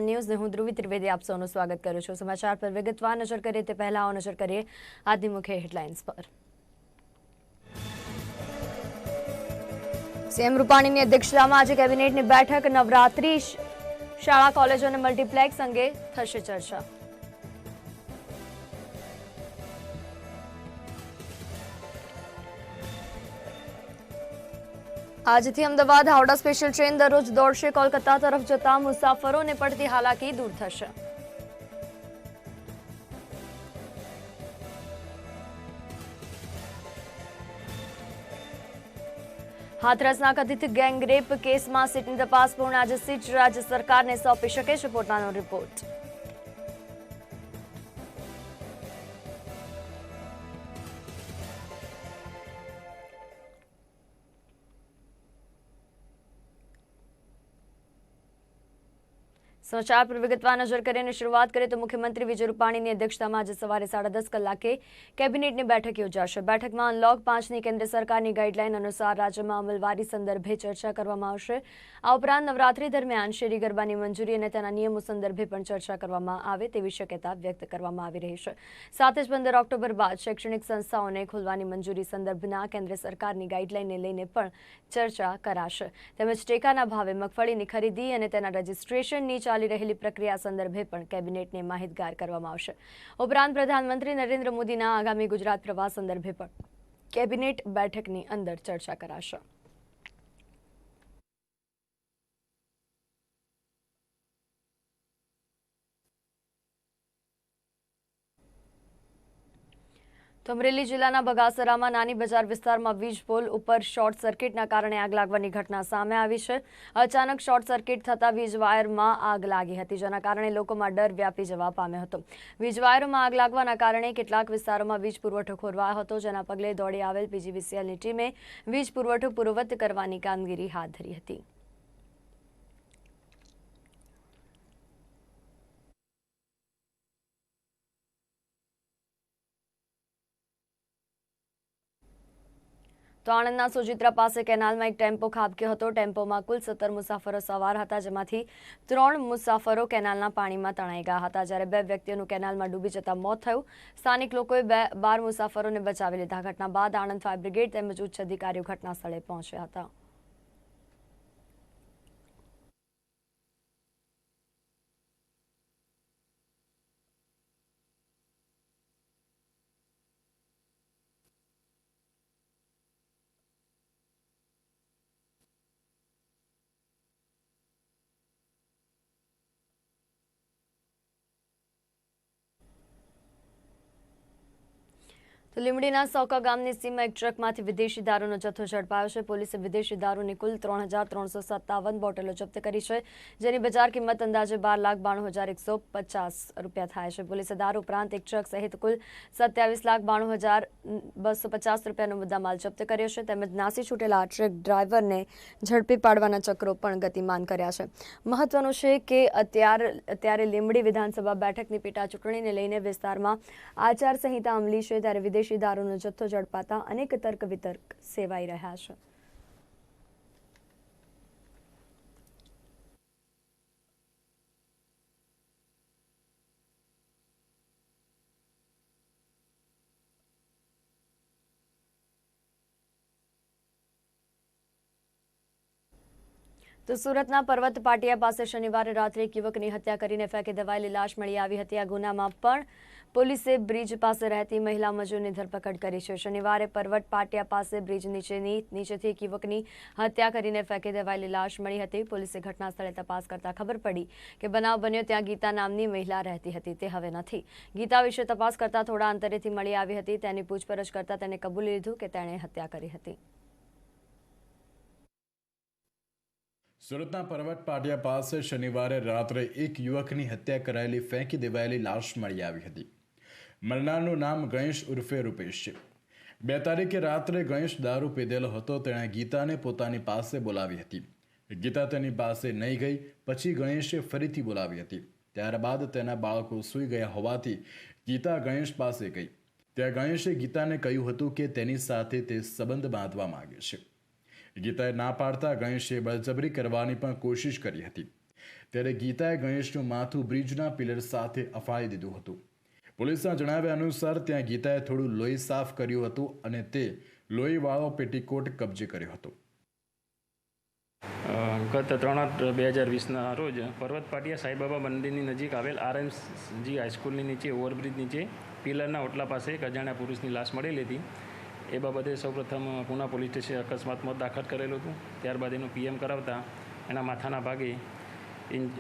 News ने हूँ ધ્રુવી ત્રિવેદી આપ સૌનું સ્વાગત કરું છું। સમાચાર પર વિગતવાર નજર કરીએ તે પહેલા નજર કરીએ આજની મુખ્ય હેડલાઇન્સ પર। સીએમ રૂપાણીની અધ્યક્ષતામાં આજે કેબિનેટની બેઠક। નવરાત્રી શાળા કોલેજો અને મલ્ટીપ્લેક્સ અંગે થશે ચર્ચા। આજથી અમદાવાદ હાવડા સ્પેશિયલ ટ્રેન દરરોજ દોડશે। કોલકાતા તરફ જતા મુસાફરોને પડતી હાલાકી દૂર થશે। હાથરસના કથિત ગેંગરેપ કેસમાં સીટની તપાસ પૂર્ણ। આજે સીટ રાજ્ય સરકારને સોંપી શકે છે પોતાનો રિપોર્ટ। समाचार पर विगतवार नजर करें। शुरुआत करें तो मुख्यमंत्री विजय रूपाणी अध्यक्षताમાં आज सवारे 10:30 કલાકે કેબિનેટની બેઠક યોજાશે। બેઠકમાં અનલોક 5ની કેન્દ્ર સરકારની ગાઈડલાઈન અનુસાર રાજ્યમાં અમલવારી સંદર્ભે ચર્ચા કરવામાં આવશે। આ ઉપરાંત નવરાત્રી દરમિયાન શેરી ગરબાની મંજૂરી અને તેના નિયમો સંદર્ભે પણ ચર્ચા કરવામાં આવે તેવી શક્યતા વ્યક્ત કરવામાં આવી રહી છે। સાથે જ 15 ઓક્ટોબર બાદ શૈક્ષણિક સંસ્થાઓને ખોલવાની મંજૂરી સંદર્ભના કેન્દ્ર સરકારની ગાઈડલાઈનને લઈને પણ ચર્ચા કરાશે। તેમજ ટેકાના ભાવે મગફળીની ખરીદી અને તેના રજીસ્ટ્રેશનની ચાલી રહેલી પ્રક્રિયા સંદર્ભે પણ કેબિનેટને માહિતગાર કરવામાં આવશે। ઉપરાંત પ્રધાનમંત્રી નરેન્દ્ર મોદીના આગામી ગુજરાત પ્રવાસ સંદર્ભે પણ કેબિનેટ બેઠકની અંદર ચર્ચા કરાશે। તો અમરેલી જિલ્લાના બગાસરામાં નાની બજાર વિસ્તારમાં વીજ પોલ ઉપર શોર્ટ સર્કિટના કારણે આગ લાગવાની ઘટના સામે આવી છે। અચાનક શોર્ટ સર્કિટ થતા વીજ વાયરમાં આગ લાગી હતી, જેના કારણે લોકોમાં ડર વ્યાપી જવા પામ્યો હતો। વીજ વાયરમાં આગ લાગવાના કારણે કેટલાક વિસ્તારોમાં વીજ પુરવઠો ખોરવાયો હતો, જેના પગલે દોડી આવેલ પીજીવીસીએલની ટીમે વીજ પુરવઠો પૂર્વવત કરવાની કામગીરી હાથ ધરી હતી। તો આણંદના સોજિત્રા પાસે કેનાલમાં એક ટેમ્પો ખાબક્યો હતો। ટેમ્પોમાં કુલ 17 મુસાફરો સવાર હતા, જેમાંથી 3 મુસાફરો કેનાલના પાણીમાં તણાઈ ગયા હતા, જ્યારે 2 વ્યક્તિઓનું કેનાલમાં ડૂબી જતા મોત થયું। સ્થાનિક લોકોએ 12 મુસાફરોને બચાવી લીધા। ઘટના બાદ આણંદ ફાયર બ્રિગેડ તેમજ ઉચ્ચ અધિકારીઓ ઘટના સ્થળે પહોંચ્યા હતા। તો લીંબડીના સૌકા ગામની સીમમાં એક ટ્રકમાંથી વિદેશી દારૂનો જથ્થો ઝડપાયો છે। પોલીસે વિદેશી દારૂની કુલ 3,357 બોટલો જપ્ત કરી છે, જેની બજાર કિંમત અંદાજે 12,92,150 રૂપિયા થાય છે। પોલીસે દારૂ ઉપરાંત એક ટ્રક સહિત કુલ 27,92,250 રૂપિયાનો મુદ્દામાલ જપ્ત કર્યો છે, તેમજ નાસી છૂટેલા આ ટ્રક ડ્રાઈવરને ઝડપી પાડવાના ચક્રો પણ ગતિમાન કર્યા છે। મહત્વનું છે કે અત્યારે લીંબડી વિધાનસભા બેઠકની પેટા ચૂંટણીને લઈને વિસ્તારમાં આચારસંહિતા અમલી છે, ત્યારે વિદેશી દારૂનો જથ્થો ઝડપાતા અનેક તર્ક વિતર્ક સેવાઈ રહ્યા છે। તો સુરતના પર્વત પાટિયા પાસે શનિવારે રાત્રે એક યુવકની હત્યા કરીને ફેંકી દેવાયેલી લાશ મળી આવી હતી। આ ગુનામાં પણ પોલીસે બ્રિજ પાસે રહેતી મહિલા મજૂરની ધરપકડ કરી છે। શનિવારે પર્વત પાટિયા પાસે બ્રિજ નીચેથી એક યુવકની હત્યા કરીને ફેંકી દેવાયેલી લાશ મળી હતી। પોલીસે ઘટના સ્થળે તપાસ કરતા ખબર પડી કે બનાવ બન્યો ત્યાં ગીતા નામની મહિલા રહેતી હતી, તે હવે નથી। ગીતા વિશે તપાસ કરતા થોડા અંતરેથી મળી આવી હતી। તેની પૂછપરછ કરતા તેને કબૂલી લીધું કે તેણે હત્યા કરી હતી। સુરતના પર્વત પાટિયા પાસે શનિવારે રાત્રે એક યુવકની હત્યા કરાયેલી ફેંકી દેવાયેલી લાશ મળી આવી હતી। મરનારનું નામ ગણેશ ઉર્ફે રૂપેશ છે। 2 તારીખે રાત્રે ગણેશ દારૂ પીધેલો હતો। તેણે ગીતાને પોતાની પાસે બોલાવી હતી। ગીતા તેની પાસે નહીં ગઈ। પછી ગણેશે ફરીથી બોલાવી હતી। ત્યારબાદ તેના બાળકો સૂઈ ગયા હોવાથી ગીતા ગણેશ પાસે ગઈ। ત્યાં ગણેશે ગીતાને કહ્યું હતું કે તેની સાથે તે સંબંધ બાંધવા માંગે છે। ગીતાએ ના પાડતા ગણેશે બળજબરી કરવાની પણ કોશિશ કરી હતી। ત્યારે ગીતાએ ગણેશનું માથું બ્રિજના પિલર સાથે અફાળી દીધું હતું. પોલીસના જણાવ્યા અનુસાર ત્યાં ગીતાએ થોડું લોહી સાફ કર્યું હતું અને તે લોહીવાળો પેટીકોટ કબજે કર્યો હતો. ગત 3/8/2020ના રોજ પર્વત પાટિયા સાંઈબાબા મંદિરની નજીક આવેલ RMG હાઈસ્કૂલની નીચે ઓવરબ્રિજ નીચે પિલરના ઓટલા પાસે એક અજાણ્યા પુરુષની લાશ મળેલી હતી. એ બાબતે સૌપ્રથમ પૂના પોલીસ સ્ટેશન અકસ્માત મોત દાખલ કરેલું હતું. ત્યારબાદ એનું PM કરાવતા એના માથાના ભાગે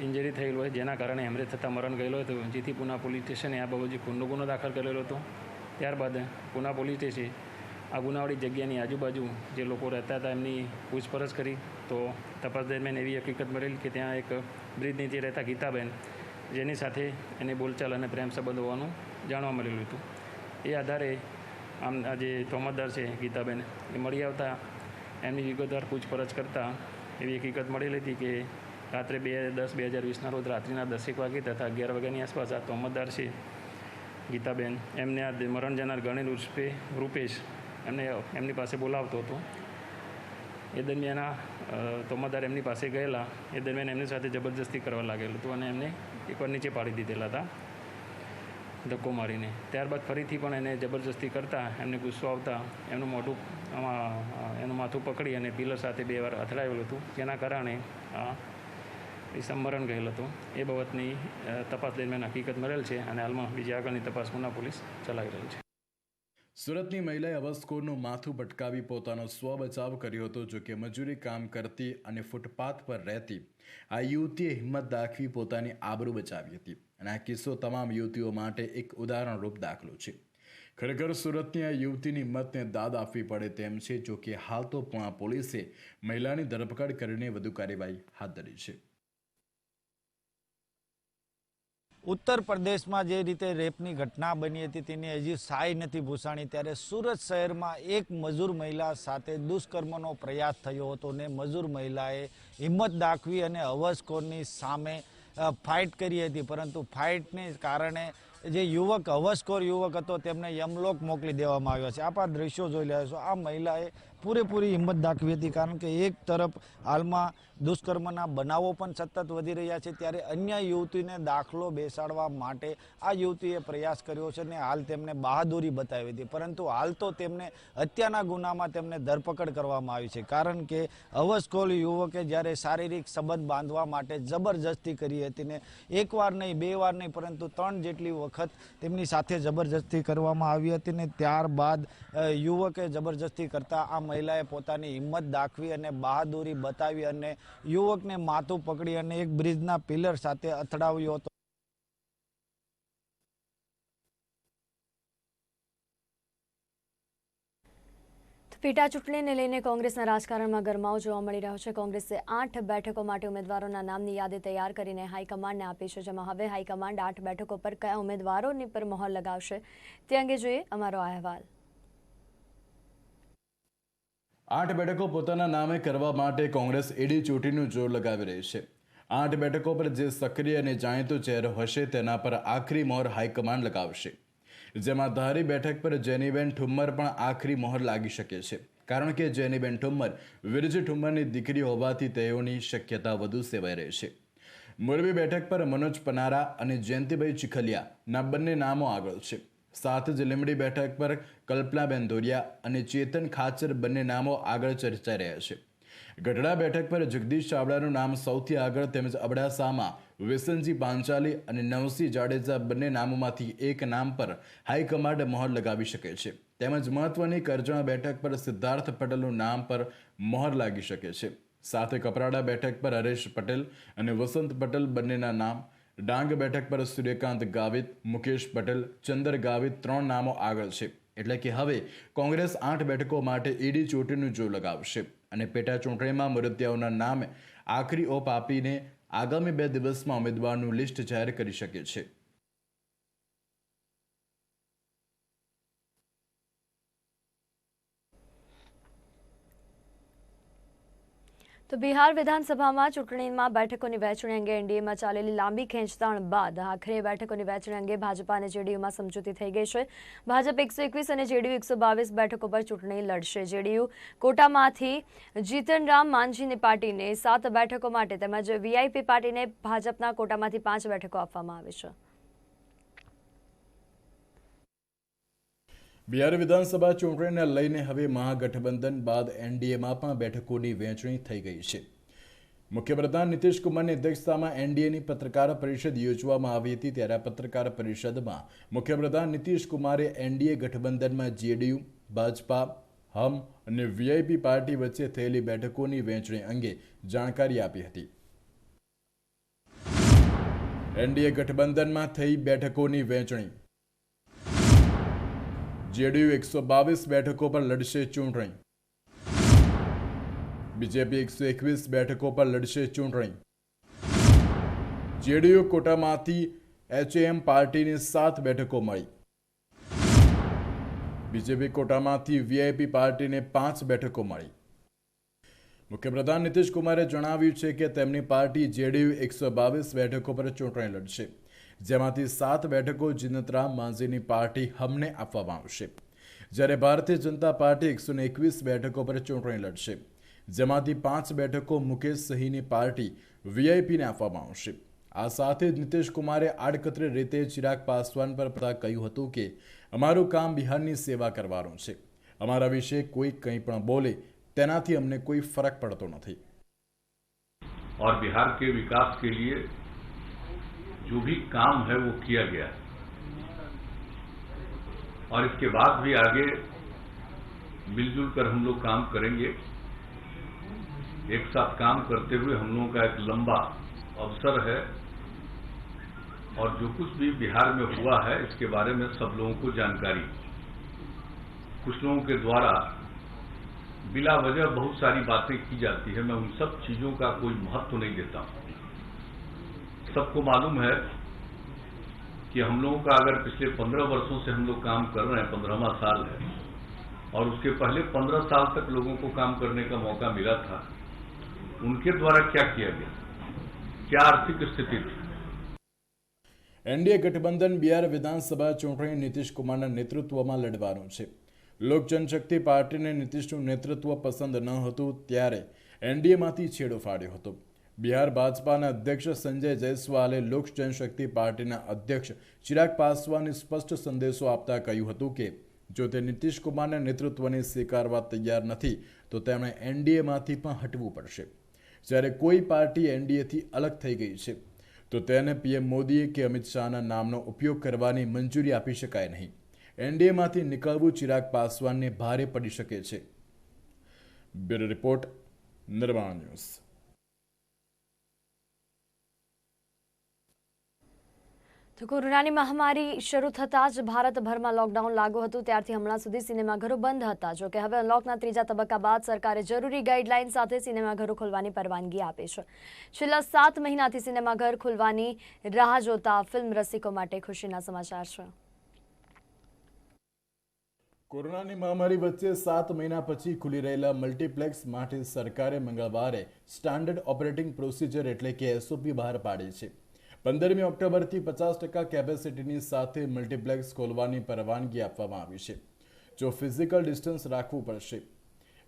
ઇન્જરી થયેલું હોય, જેના કારણે હેમરેજ થતાં મરણ ગયેલો હતો, જેથી પૂના પોલીસ સ્ટેશને આ બાબતે ખૂનનો ગુનો દાખલ કરેલો હતો. ત્યારબાદ પૂના પોલીસ સ્ટેશને આ ગુનાવાળી જગ્યાની આજુબાજુ જે લોકો રહેતા હતા એમની પૂછપરછ કરી તો તપાસ દરમિયાન એવી હકીકત મળેલી કે ત્યાં એક બ્રિજ નીચે રહેતા ગીતાબેન, જેની સાથે એની બોલચાલ અને પ્રેમ સંબંધ હોવાનું જાણવા મળેલું હતું. એ આધારે આમ આ જે તોહમતદાર છે ગીતાબેન, એ મળી આવતા એમની વિગતવાર પૂછપરછ કરતાં એવી હકીકત મળેલી હતી કે રાત્રે 2/10/2020ના રોજ રાત્રિના 10 વાગે તથા 11 વાગ્યાની આસપાસ આ તોહમતદાર છે ગીતાબેન એમને આ મરણ જનાર ગણેશ ઉર્ફે રૂપેશ એમની પાસે બોલાવતો હતો. એ દરમિયાન તોહમતદાર એમની પાસે ગયેલા. એ દરમિયાન એમની સાથે જબરજસ્તી કરવા લાગેલું હતું અને એમને એકવાર નીચે પાડી દીધેલા હતા ધક્કો મારીને. ત્યારબાદ ફરીથી પણ એને જબરજસ્તી કરતાં એમને ગુસ્સો આવતા એનું મોઢું એનું માથું પકડી અને પિલર સાથે 2 વાર અથડાવેલું હતું, જેના કારણે મરણ ગયેલ હતો. એ બાબતની તપાસ દરમિયાન હકીકત મળેલ છે અને હાલમાં બીજી આગળની તપાસ પૂના પોલીસ ચલાવી રહી છે. સુરતની મહિલાએ હવસખોરનું માથું ભટકાવી પોતાનો સ્વ બચાવ કર્યો હતો. જોકે મજૂરી કામ કરતી અને ફૂટપાથ પર રહેતી આ યુવતીએ હિંમત દાખવી પોતાની આબરૂ બચાવી હતી અને આ કિસ્સો તમામ યુવતીઓ માટે એક ઉદાહરણરૂપ દાખલો છે. ખરેખર સુરતની આ યુવતીની હિંમતને દાદ આપવી પડે તેમ છે. જોકે હાલ તો પૂણા પોલીસે મહિલાની ધરપકડ કરીને વધુ કાર્યવાહી હાથ ધરી છે. ઉત્તર પ્રદેશમાં જે રીતે રેપની ઘટના બની હતી તેની હજી સાય નથી ભૂસાણી, ત્યારે સુરત શહેરમાં એક મજૂર મહિલા સાથે દુષ્કર્મનો પ્રયાસ થયો હતો ને મજૂર મહિલાએ હિંમત દાખવી અને હવસખોરની સામે ફાઇટ કરી હતી. પરંતુ ફાઇટને કારણે જે યુવક હવસખોર યુવક હતો તેમને યમલોક મોકલી દેવામાં આવ્યો છે. આપ આ દ્રશ્યો જોઈ રહ્યા છો. આ મહિલાએ પૂરેપૂરી હિંમત દાખવી હતી, કારણ કે એક તરફ હાલમાં દુષ્કર્મના બનાવો પણ સતત વધી રહ્યા છે, ત્યારે અન્ય યુવતીને દાખલો બેસાડવા માટે આ યુવતીએ પ્રયાસ કર્યો છે અને હાલ તેમને બહાદુરી બતાવી હતી. પરંતુ હાલ તો તેમને હત્યાના ગુનામાં તેમને ધરપકડ કરવામાં આવી છે, કારણ કે હવસખોર યુવકે જ્યારે શારીરિક સંબંધ બાંધવા માટે જબરજસ્તી કરી હતી ને એકવાર નહીં, 2 વાર નહીં, પરંતુ 3 જેટલી વખત તેમની સાથે જબરજસ્તી કરવામાં આવી હતી ને ત્યારબાદ યુવકે જબરજસ્તી કરતા આ મહિલાએ પોતાની હિંમત દાખવી અને બહાદુરી બતાવી અને યુવકને માથું પકડી અને એક બ્રિજના પિલર સાથે અથડાવ્યો હતો. પેટા ચૂંટણીને લઈને કોંગ્રેસના રાજકારણમાં ગરમાવો જોવા મળી રહ્યો છે. કોંગ્રેસે 8 બેઠકો માટે ઉમેદવારોના નામની યાદી તૈયાર કરીને હાઈકમાન્ડને આપી છે, જેમાં હવે હાઈકમાન્ડ 8 બેઠકો પર કયા ઉમેદવારોની પર મહોર લગાવશે તે અંગે જોઈએ અમારો અહેવાલ. 8 બેઠકો પોતાના નામે કરવા માટે કોંગ્રેસ એડી ચોટીનું જોર લગાવી રહી છે. 8 બેઠકો પર જે સક્રિય અને જાણીતો ચહેરો હશે તેના પર આખરી મોહર હાઈકમાન્ડ લગાવશે. જેમાં ધારી બેઠક પર જેનીબેન ઠુમ્મર પણ આખરી મોહર લાગી શકે છે, કારણ કે જેનીબેન ઠુમ્મર વિરજી ઠુમ્મરની દીકરી હોવાથી તેઓની શક્યતા વધુ સેવાઈ રહી છે. મોરબી બેઠક પર મનોજ પનારા અને જયંતિભાઈ ચીખલિયાના બંને નામો આગળ છે. સાથે જ લીંબડી બેઠક પર કલ્પનાબેન ધોરિયા અને ચેતન ખાચર બંને નામો આગળ ચર્ચાઈ રહ્યા છે. ગઢડા બેઠક પર જગદીશ ચાવડાનું નામ સૌથી આગળ, તેમજ અબડાસામાં વિસનજી પાંચાલી અને નવસી જાડેજા બંને નામોમાંથી એક નામ પર હાઈકમાન્ડ મોહર લગાવી શકે છે. તેમજ મહત્વની કરજણ બેઠક પર સિદ્ધાર્થ પટેલનું નામ પર મોહર લાગી શકે છે. સાથે કપરાડા બેઠક પર હરેશ પટેલ અને વસંત પટેલ બંનેના નામ, ડાંગ બેઠક પર સૂર્યકાંત ગાવિત, મુકેશ પટેલ, ચંદર ગાવિત 3 નામો આગળ છે. એટલે કે હવે કોંગ્રેસ 8 બેઠકો માટે ઈડી ચોટીનું જોર લગાવશે અને પેટા ચૂંટણીમાં મૃત્યાઓના નામે આખરી ઓપ આપીને આગામી 2 દિવસમાં ઉમેદવારનું લિસ્ટ જાહેર કરી શકે છે. તો બિહાર વિધાનસભામાં ચૂંટણીમાં બેઠકોની વહેંચણી અંગે એનડીએમાં ચાલેલી લાંબી ખેંચતાણ બાદ આખરે બેઠકોની વહેંચણી અંગે ભાજપા અને જેડીયુમાં સમજૂતી થઈ ગઈ છે. ભાજપ 121 અને જેડીયુ 122 બેઠકો પર ચૂંટણી લડશે. જેડીયુ કોટામાંથી જીતનરામ માંઝીની પાર્ટીને 7 બેઠકો માટે તેમજ વીઆઈપી પાર્ટીને ભાજપના કોટામાંથી 5 બેઠકો આપવામાં આવી છે. બિહાર વિધાનસભા ચૂંટણીને લઈને હવે મહાગઠબંધન બાદ એનડીએમાં પણ બેઠકોની વહેંચણી થઈ ગઈ છે. મુખ્યપ્રધાન નીતિશ કુમારની અધ્યક્ષતામાં એનડીએની પત્રકાર પરિષદ યોજવામાં આવી હતી. ત્યારે પત્રકાર પરિષદમાં મુખ્યપ્રધાન નીતિશ કુમારે એનડીએ ગઠબંધનમાં જેડીયુ, ભાજપા, હમ અને વીઆઈપી પાર્ટી વચ્ચે થયેલી બેઠકોની વહેંચણી અંગે જાણકારી આપી હતી. એનડીએ ગઠબંધનમાં થઈ બેઠકોની વહેંચણી. જેડીયુ 122 બેઠકો પર લડશે ચૂંટણી. બીજેપી 121 બેઠકો પર લડશે ચૂંટણી. જેડીયુ કોટામાંથી એચએમ પાર્ટીને 7 બેઠકો મળી. બીજેપી કોટામાંથી વીઆઈપી પાર્ટીને 5 બેઠકો મળી. મુખ્યપ્રધાન નીતિશ કુમારે જણાવ્યું છે કે તેમની પાર્ટી જેડીયુ 122 બેઠકો પર ચૂંટણી લડશે, જેમાંથી 7 બેઠકો જીતનરામ માંઝીની પાર્ટી હમને આપવામાં આવશે. જ્યારે ભારતીય જનતા પાર્ટી 121 બેઠકો પર ચૂંટણી લડશે, જેમાંથી 5 બેઠકો મુકેશ સહીની પાર્ટી વીઆઈપીને આપવામાં આવશે. આ સાથે જ નીતિશ કુમારે આડકતરી રીતે ચિરાગ પાસવાન પર કહ્યું હતું કે અમારું કામ બિહારની સેવા કરવાનું છે. અમારા વિશે કોઈ કંઈ પણ બોલે તેનાથી અમને કોઈ ફરક પડતો નથી. और बिहार के विकास के लिए जो भी काम है वो किया गया और इसके बाद भी आगे मिलजुल कर हम लोग काम करेंगे. एक साथ काम करते हुए हम लोगों का एक लंबा अवसर है और जो कुछ भी बिहार में हुआ है इसके बारे में सब लोगों को जानकारी. कुछ लोगों के द्वारा बिला वजह बहुत सारी बातें की जाती है. मैं उन सब चीजों का कोई महत्व नहीं देता हूं. सबको मालूम है कि हम लोगों का अगर पिछले 15 वर्षों से हम लोग काम कर रहे हैं, 15वां साल है, और उसके पहले 15 साल तक लोगों को काम करने का मौका मिला था. उनके द्वारा क्या किया गया, क्या आर्थिक स्थिति थी. એનડીએ ગઠબંધન બિહાર વિધાનસભા ચૂંટણી નીતિશ કુમારના નેતૃત્વમાં લડવાનું છે. લોક જનશક્તિ પાર્ટીને નીતિશનું નેતૃત્વ પસંદ ન હતું, ત્યારે એનડીએમાંથી છેડો ફાડ્યો હતો. બિહાર ભાજપાના અધ્યક્ષ સંજય જયસ્વાલે લોક જનશક્તિ પાર્ટીના અધ્યક્ષ ચિરાગ પાસવાનને સ્પષ્ટ સંદેશો આપતા કહ્યું હતું કે જો તે નીતિશ કુમારના નેતૃત્વને સ્વીકારવા તૈયાર નથી તો તેમણે એનડીએમાંથી પણ હટવું પડશે. જ્યારે કોઈ પાર્ટી એનડીએથી અલગ થઈ ગઈ છે તો તેને પીએમ મોદીએ કે અમિત શાહના નામનો ઉપયોગ કરવાની મંજૂરી આપી શકાય નહીં. એનડીએમાંથી નીકળવું ચિરાગ પાસવાનને ભારે પડી શકે છે. બ્યુરો રિપોર્ટ, નિર્માણ ન્યૂઝ. તો કોરોનાની મહામારી શરૂ થતાં જ ભારતભરમાં લોકડાઉન લાગુ હતું. ત્યારથી હમણાં સુધી સિનેમાઘરો બંધ હતા. જોકે હવે અનલોકના 3જા તબક્કા બાદ સરકારે જરૂરી ગાઈડલાઈન સાથે સિનેમાઘરો ખોલવાની પરવાનગી આપી છે. છેલ્લા 7 મહિનાથી સિનેમાઘર ખુલવાની રાહ જોતા ફિલ્મ રસિકો માટે ખુશીના સમાચાર છે. કોરોનાની મહામારી વચ્ચે 7 મહિના પછી ખુલી રહેલા મલ્ટીપ્લેક્સ માટે સરકારે મંગળવારે સ્ટાન્ડર્ડ ઓપરેટિંગ પ્રોસિજર એટલે કે એસઓપી બહાર પાડી છે. 15મી ઓક્ટોબરથી 50% કેપેસિટીની સાથે મલ્ટીપ્લેક્સ ખોલવાની પરવાનગી આપવામાં આવી છે. જો ફિઝિકલ ડિસ્ટન્સ રાખવું પડશે,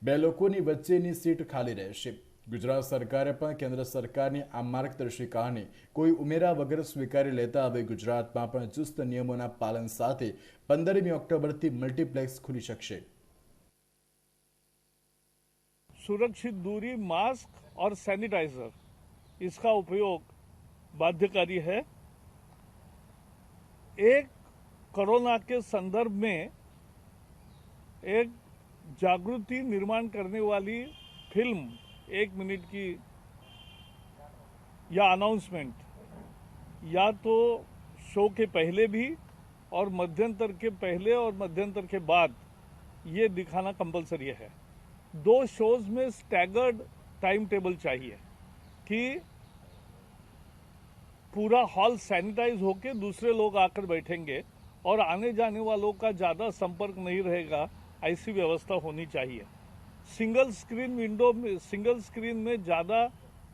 2 લોકોની વચ્ચેની સીટ ખાલી રહેશે. ગુજરાત સરકારે પણ કેન્દ્ર સરકારની આ માર્ગદર્શિકાને કોઈ ઉમેરા વગર સ્વીકારી લેતા હવે ગુજરાતમાં પણ ચુસ્ત નિયમોના પાલન સાથે 15મી ઓક્ટોબરથી મલ્ટીપ્લેક્સ ખુલી શકશે. सुरक्षित दूरी, मास्क और सैनिटाइजर इसका उपयोग बाध्यकारी है. एक कोरोना के संदर्भ में एक जागृति निर्माण करने वाली फिल्म 1 मिनट की या अनाउंसमेंट या तो शो के पहले भी और मध्यंतर के पहले और मध्यंतर के बाद ये दिखाना कंपलसरी है. 2 शोज में स्टैगर्ड टाइम टेबल चाहिए कि पूरा हॉल सैनिटाइज होके दूसरे लोग आकर बैठेंगे और आने जाने वालों का ज़्यादा संपर्क नहीं रहेगा, ऐसी व्यवस्था होनी चाहिए. सिंगल स्क्रीन विंडो में, सिंगल स्क्रीन में ज़्यादा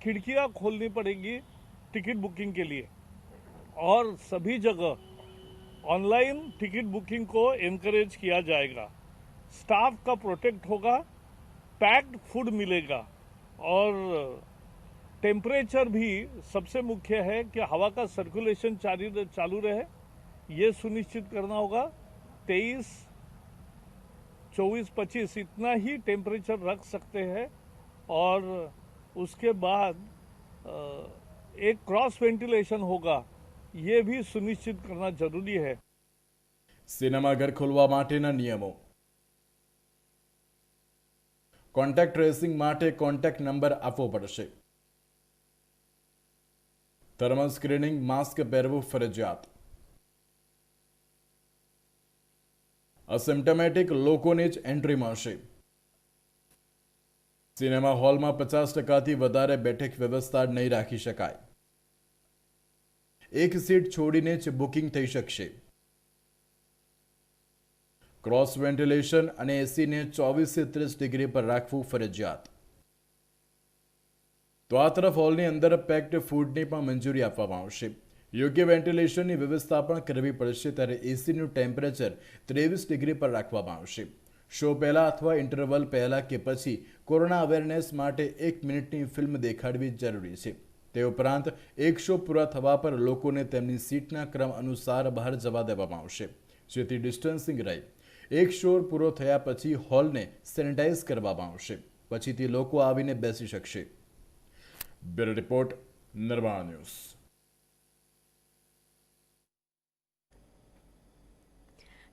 खिड़कियां खोलनी पड़ेगी टिकट बुकिंग के लिए, और सभी जगह ऑनलाइन टिकट बुकिंग को एनकरेज किया जाएगा। स्टाफ का प्रोटेक्ट होगा, पैक्ड फूड मिलेगा, और टेम्परेचर भी सबसे मुख्य है कि हवा का सर्कुलेशन चालू रहे, ये सुनिश्चित करना होगा। 23, 24, 25 इतना ही टेम्परेचर रख सकते हैं, और उसके बाद एक क्रॉस वेंटिलेशन होगा, ये भी सुनिश्चित करना जरूरी है। સિનેમાઘર ખોલવા માટેના નિયમો. કોન્ટેક્ટ ટ્રેસિંગ માટે કોન્ટેક્ટ નંબર આપવો પડશે. થર્મલ સ્ક્રીનિંગ, માસ્ક પહેરવું ફરજિયાત. અસિમ્ટમેટિક લોકોને જ એન્ટ્રી મળશે. સિનેમા હોલમાં 50%થી વધારે બેઠક વ્યવસ્થા નહીં રાખી શકાય. એક સીટ છોડીને જ બુકિંગ થઈ શકશે. ક્રોસ વેન્ટિલેશન અને એસીને 24 થી 30 ડિગ્રી પર રાખવું ફરજિયાત. તો આ તરફ હોલની અંદર પેક્ડ ફૂડની પણ મંજૂરી આપવામાં આવશે. યોગ્ય વેન્ટિલેશનની વ્યવસ્થા પણ કરવી પડશે, ત્યારે એસીનું ટેમ્પરેચર 23 ડિગ્રી પર રાખવામાં આવશે. શો પહેલા અથવા ઇન્ટરવલ પહેલા કે પછી કોરોના અવેરનેસ માટે 1 મિનિટની ફિલ્મ દેખાડવી જરૂરી છે. તે ઉપરાંત એક શો પૂરા થવા પર લોકોને તેમની સીટના ક્રમ અનુસાર બહાર જવા દેવામાં આવશે, જેથી ડિસ્ટન્સિંગ રહે. એક શો પૂરો થયા પછી હોલને સેનિટાઈઝ કરવામાં આવશે, પછીથી લોકો આવીને બેસી શકશે. બ્યુરો રિપોર્ટ, નિર્માણ ન્યૂઝ.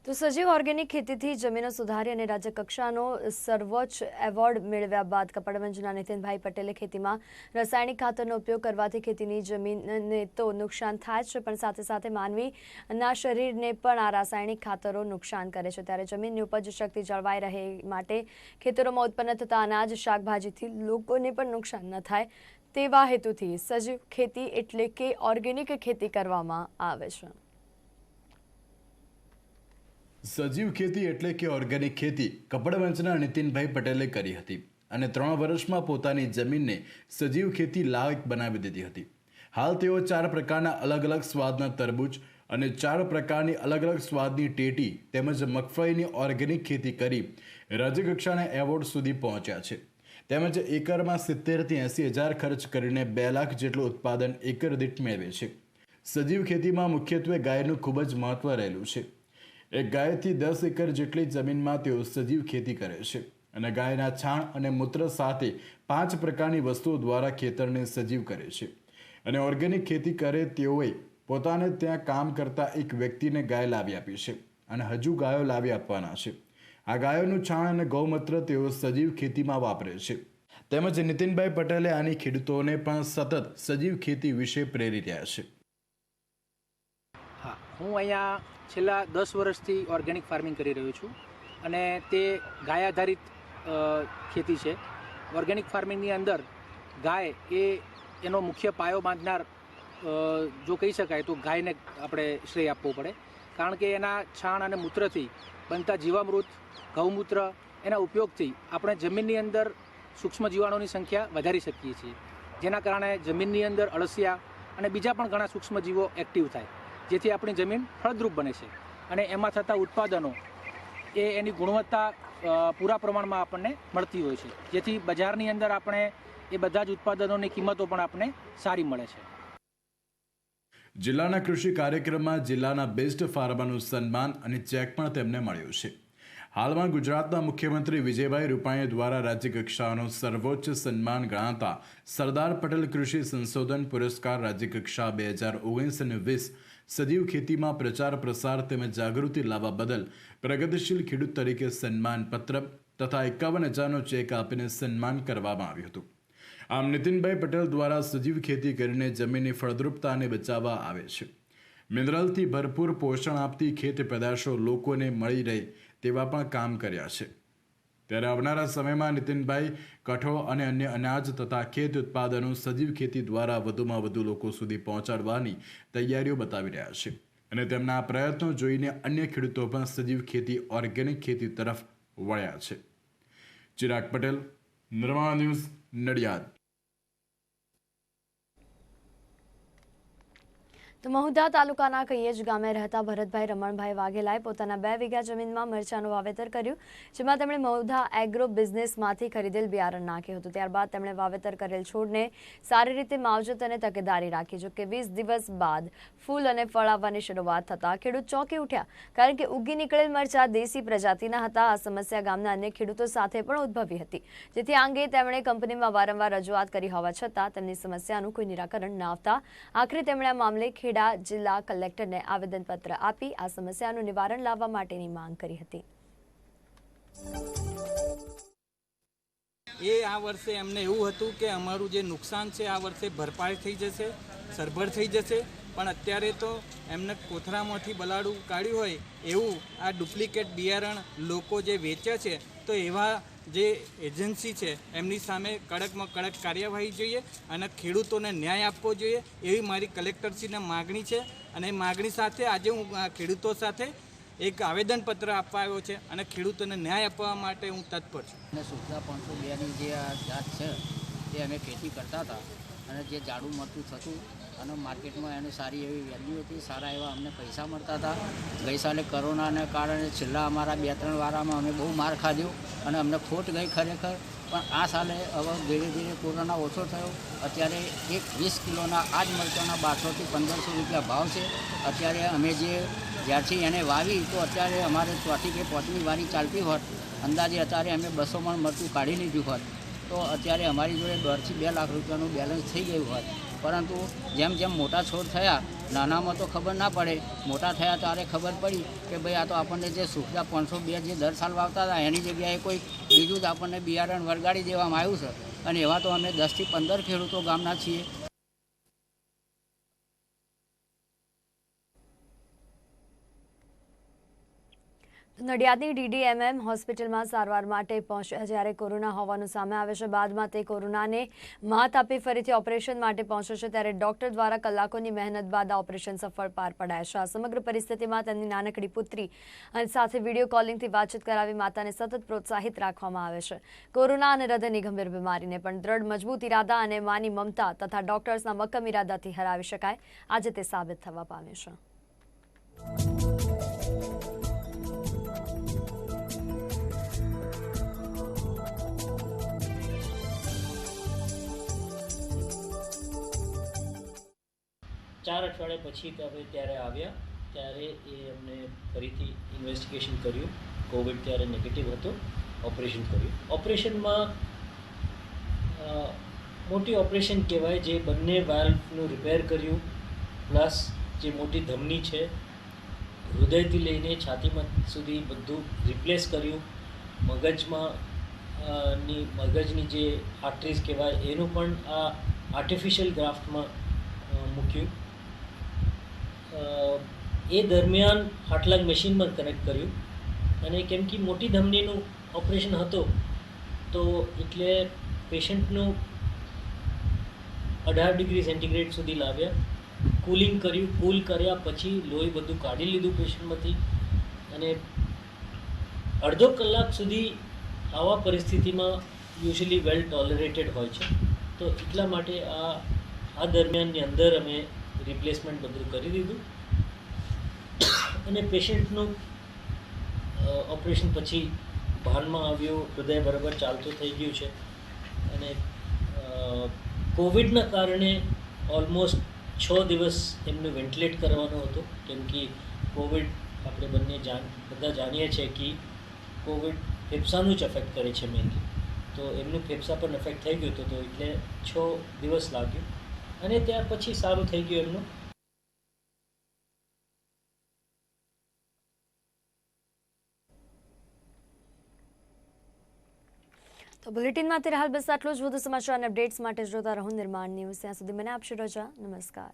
તો સજીવ ઓર્ગેનિક ખેતીથી જમીનો સુધારી અને રાજ્ય કક્ષાનો સર્વોચ્ચ એવોર્ડ મેળવ્યા બાદ કપડવંજના નીતિનભાઈ પટેલે ખેતીમાં રાસાયણિક ખાતરનો ઉપયોગ કરવાથી ખેતીની જમીનને તો નુકસાન થાય જ છે, પણ સાથે સાથે માનવીના શરીરને પણ આ રાસાયણિક ખાતરો નુકસાન કરે છે. ત્યારે જમીનની ઉપજ શક્તિ જળવાઈ રહે માટે ખેતરોમાં ઉત્પન્ન થતા અનાજ, શાકભાજીથી લોકોને પણ નુકસાન ન થાય તેવા હેતુથી સજીવ ખેતી એટલે કે ઓર્ગેનિક ખેતી કરવામાં આવે છે. સજીવ ખેતી એટલે કે ઓર્ગેનિક ખેતી કપડવંજના નીતિનભાઈ પટેલે કરી હતી અને 3 વર્ષમાં પોતાની જમીનને સજીવ ખેતી લાયક બનાવી દીધી હતી. હાલ તેઓ 4 પ્રકારના અલગ અલગ સ્વાદના તરબૂચ અને 4 પ્રકારની અલગ અલગ સ્વાદની ટેટી તેમજ મગફળીની ઓર્ગેનિક ખેતી કરી રાજ્યકક્ષાના એવોર્ડ સુધી પહોંચ્યા છે. તેમજ એકરમાં 70,000 થી 80,000 ખર્ચ કરીને 2 લાખ જેટલું ઉત્પાદન એકર દીઠ મેળવે છે. સજીવ ખેતીમાં મુખ્યત્વે ગાયનું ખૂબ જ મહત્વ રહેલું છે. એક ગાયથી 10 એકર જેટલી જમીનમાં તેઓ સજીવ ખેતી કરે છે અને ગાયના છાણ અને મૂત્ર સાથે 5 પ્રકારની વસ્તુઓ દ્વારા ખેતરને સજીવ કરે છે. અને ઓર્ગેનિક ખેતી કરે તેઓએ પોતાને ત્યાં કામ કરતા એક વ્યક્તિને ગાય લાવી આપી છે અને હજુ ગાયો લાવી આપવાના છે. આ ગાયોનું છાણ અને ગૌમૂત્ર તેઓ સજીવ ખેતીમાં વાપરે છે. તેમજ નીતિનભાઈ પટેલે આની ખેડૂતોને પણ સતત સજીવ ખેતી વિશે પ્રેરી રહ્યા છે. હા, હું અહીંયા છેલ્લા 10 વર્ષથી ઓર્ગેનિક ફાર્મિંગ કરી રહ્યો છું અને તે ગાય આધારિત ખેતી છે. ઓર્ગેનિક ફાર્મિંગની અંદર ગાય એ એનો મુખ્ય પાયો બાંધનાર જો કહી શકાય તો ગાયને આપણે શ્રેય આપવો પડે, કારણ કે એના છાણ અને મૂત્રથી બનતા જીવામૃત, ગૌમૂત્ર, એના ઉપયોગથી આપણે જમીનની અંદર સૂક્ષ્મ જીવાણુની સંખ્યા વધારી શકીએ છીએ, જેના કારણે જમીનની અંદર અળસિયા અને બીજા પણ ઘણા સૂક્ષ્મ જીવો એક્ટિવ થાય, જેથી આપણી જમીન ફળદ્રુપ બને છે અને એમાં થતા ઉત્પાદનો એ એની ગુણવત્તા પૂરા પ્રમાણમાં આપણને મળતી હોય છે, જેથી બજારની અંદર આપણે એ બધા જ ઉત્પાદનોની કિંમતો પણ આપણને સારી મળે છે. જિલ્લાના કૃષિ કાર્યક્રમમાં જિલ્લાના બેસ્ટ ફાર્મરનું સન્માન અને ચેક પણ તેમને મળ્યું છે. હાલમાં ગુજરાતના મુખ્યમંત્રી વિજયભાઈ રૂપાણી દ્વારા રાજ્યકક્ષાનો સર્વોચ્ચ સન્માન ગણાતા સરદાર પટેલ કૃષિ સંશોધન પુરસ્કાર રાજ્યકક્ષા 2019 અને 20 સજીવ ખેતીમાં પ્રચાર પ્રસાર તેમજ જાગૃતિ લાવવા બદલ પ્રગતિશીલ ખેડૂત તરીકે સન્માન પત્ર તથા 51,000નો ચેક આપીને સન્માન કરવામાં આવ્યું હતું. આમ નીતિનભાઈ પટેલ દ્વારા સજીવ ખેતી કરીને જમીનની ફળદ્રુપતાને બચાવવા આવે છે. મિનરલથી ભરપૂર પોષણ આપતી ખેત પેદાશો લોકોને મળી રહે તેવા પણ કામ કર્યા છે. ત્યારે આવનારા સમયમાં નીતિનભાઈ કઠોળ અને અન્ય અનાજ તથા ખેત ઉત્પાદનો સજીવ ખેતી દ્વારા વધુમાં વધુ લોકો સુધી પહોંચાડવાની તૈયારીઓ બતાવી રહ્યા છે અને તેમના આ પ્રયત્નો જોઈને અન્ય ખેડૂતો પણ સજીવ ખેતી ઓર્ગેનિક ખેતી તરફ વળ્યા છે. ચિરાગ પટેલ, નિર્માણ ન્યૂઝ, નડિયાદ. તો મહુધા તાલુકાના કૈયજ ગામે રહેતા ભરતભાઈ રમણભાઈ વાઘેલાએ પોતાના 2 વીઘા જમીનમાં મરચાનું વાવેતર કર્યું, જેમાં તેમણે મહુધા એગ્રો બિઝનેસમાંથી ખરીદેલ બિયારણ નાખ્યું હતું. ત્યારબાદ તેમણે વાવેતર કરેલ છોડને સારી રીતે માવજત અને તકેદારી રાખી. જોકે 20 દિવસ બાદ ફૂલ અને ફળ આવવાની શરૂઆત થતાં ખેડૂત ચોંકી ઉઠ્યા, કારણ કે ઉગી નીકળેલ મરચા દેશી પ્રજાતિના હતા. આ સમસ્યા ગામના અન્ય ખેડૂતો સાથે પણ ઉદ્ભવી હતી, જેથી આ અંગે તેમણે કંપનીમાં વારંવાર રજૂઆત કરી હોવા છતાં તેમની સમસ્યાનું કોઈ નિરાકરણ ન આવતા આખરે તેમણે આ મામલે ખેડા જિલ્લા કલેક્ટરને આવેદનપત્ર આપી આ સમસ્યાનું નિવારણ લાવવા માટેની માંગ કરી હતી. આ વર્ષે એમને એવું હતું કે અમારું જે નુકસાન છે આ વર્ષે ભરપાઈ થઈ જશે, સરભર થઈ જશે, પણ અત્યારે તો એમને કોથળામાંથી બલાડું કાઢ્યું હોય એવું આ ડુપ્લિકેટ બિયારણ લોકો જે વેચે છે, તો એવા જે એજન્સી છે એમની સામે કડકમાં કડક કાર્યવાહી જોઈએ અને ખેડૂતોને ન્યાય આપવો જોઈએ એવી મારી કલેક્ટરશ્રીને માગણી છે. અને એ માગણી સાથે આજે હું ખેડૂતો સાથે એક આવેદનપત્ર આપવા આવ્યો છે અને ખેડૂતોને ન્યાય આપવા માટે હું તત્પર છું. અને સુખદા 502ની જે આ જાત છે તે અમે ખેતી કરતા હતા અને જે જાડું મરચું થતું અને માર્કેટમાં એની સારી એવી વેલ્યુ હતી, સારા એવા અમને પૈસા મળતા હતા. ગઈ સાલે કોરોનાને કારણે છેલ્લા અમારા 2-3 વારામાં અમે બહુ માર ખાધ્યો અને અમને ખોટ ગઈ ખરેખર. પણ આ સાલે હવે ધીરે ધીરે કોરોના ઓછો થયો. અત્યારે એક 20 કિલોના આ જ મરચાંના 1200 થી 1500 રૂપિયા ભાવ છે. અત્યારે અમે જ્યારથી એને વાવી તો અત્યારે અમારે 4થી કે 5મી વારી ચાલતી હોત, અંદાજે અત્યારે અમે 200 મણ મરચું કાઢી લીધું હોત તો અત્યારે અમારી જોડે 1.5 થી 2 લાખ રૂપિયાનું બેલેન્સ થઈ ગયું હોત. પરંતુ જેમ જેમ મોટા છોડ થયા, નાનામાં તો ખબર ના પડે, મોટા થયા ત્યારે ખબર પડી કે ભાઈ આ તો આપણને જે સુખદા 502 જે દર સાલ વાવતા હતા એની જગ્યાએ કોઈ બીજું જ આપણને બિયારણ વળગાડી દેવામાં આવ્યું છે. અને એવા તો અમે 10 થી 15 ખેડૂતો ગામના છીએ. નડિયાદની DDMM હોસ્પિટલમાં સારવાર માટે પહોંચ્યા, જ્યારે કોરોના હોવાનું સામે આવે છે. બાદમાં તે કોરોનાને માત આપી ફરીથી ઓપરેશન માટે પહોંચ્યો છે, ત્યારે ડોક્ટર દ્વારા કલાકોની મહેનત બાદ આ ઓપરેશન સફળ પાર પડાય છે. આ સમગ્ર પરિસ્થિતિમાં તેમની નાનકડી પુત્રી અને સાથે વિડીયો કોલિંગથી વાતચીત કરાવી માતાને સતત પ્રોત્સાહિત રાખવામાં આવે છે. કોરોના અને હૃદયની ગંભીર બીમારીને પણ દ્રઢ મજબૂત ઇરાદા અને માની મમતા તથા ડોક્ટર્સના મક્કમ ઇરાદાથી હરાવી શકાય, આજે તે સાબિત થવા પામ્યું છે. ચાર અઠવાડિયા પછી અમે ત્યારે આવ્યા, ત્યારે એ અમને ફરીથી ઇન્વેસ્ટિગેશન કર્યું. કોવિડ ત્યારે નેગેટિવ હતો, ઓપરેશન કર્યું. ઓપરેશનમાં મોટી ઓપરેશન કહેવાય, જે બંને વાલ્વનું રિપેર કર્યું, પ્લસ જે મોટી ધમની છે હૃદયથી લઈને છાતીમાં સુધી બધું રિપ્લેસ કર્યું. મગજની જે આર્ટરીઝ કહેવાય એનું પણ આ આર્ટિફિશિયલ ગ્રાફ્ટમાં મૂક્યું. એ દરમિયાન હાર્ટલંગ મશીનમાં કનેક્ટ કર્યું. અને કેમ કે મોટી ધમનીનું ઓપરેશન હતો તો એટલે પેશન્ટનું 18 ડિગ્રી સેન્ટીગ્રેડ સુધી લાવ્યા, કુલિંગ કર્યું. કૂલ કર્યા પછી લોહી બધું કાઢી લીધું પેશન્ટમાંથી. અને અડધો કલાક સુધી આવા પરિસ્થિતિમાં યુઝ્યુઅલી વેલ ટોલરેટેડ હોય છે. તો એટલા માટે આ દરમિયાનની અંદર અમે રિપ્લેસમેન્ટ બધું કરી દીધું અને પેશન્ટનું ઓપરેશન પછી ભાનમાં આવ્યું, હૃદય બરાબર ચાલતું થઈ ગયું છે. અને કોવિડના કારણે ઓલમોસ્ટ 6 દિવસ એમને વેન્ટિલેટ કરવાનો હતો, કેમ કે કોવિડ આપણે બધા જાણીએ છીએ કે કોવિડ ફેફસાનું જ અફેક્ટ કરે છે મેઇનલી. તો એમનું ફેફસા પણ અફેક્ટ થઈ ગયું હતું, તો એટલે 6 દિવસ લાગ્યું અને ત્યાર પછી સારું થઈ ગયું એમનું. તો બુલેટિનમાં અત્યારે હાલ બસ આટલું જ. વધુ સમાચાર અને અપડેટ્સ માટે જોતા રહો નિર્માણ ન્યૂઝ. ત્યાં સુધી મને આપશો રજા. નમસ્કાર.